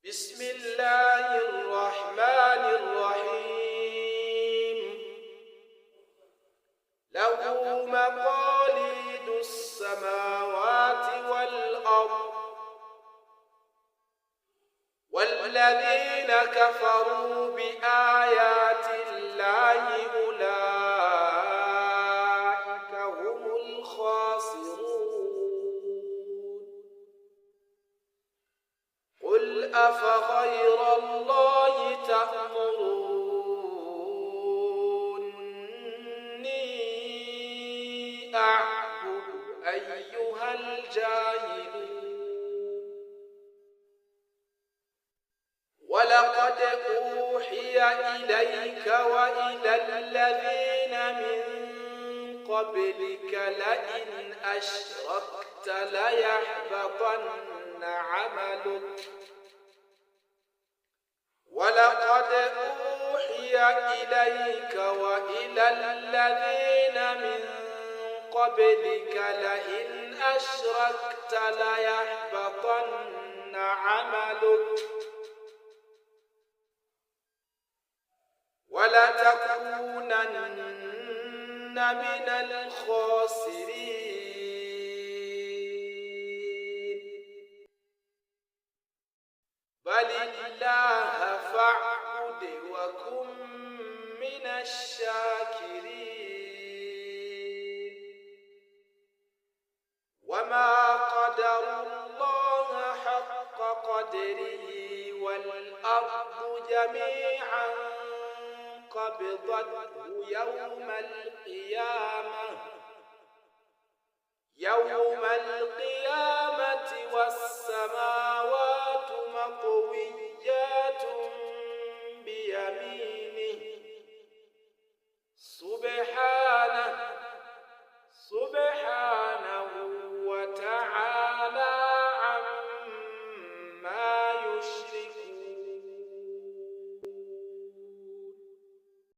بسم الله الرحمن الرحيم له مقاليد السماوات والأرض والذين كفروا بآيات الله أولئك هم الخاسرون قل أفغير الله تأمروني أعبد أيها الجاهلون ولقد أوحي إليك وإلى الذين من قبلك لئن أشركت ليحبطن عملك ولقد أوحي إليك وإلى الذين من قبلك لئن أشركت ليحبطن عملك ولتكونن من الخاسرين بل الله فاعبد وكن من الشاكرين وما قدروا الله حق قدره والأرض جميعا قبضته يوم القيامة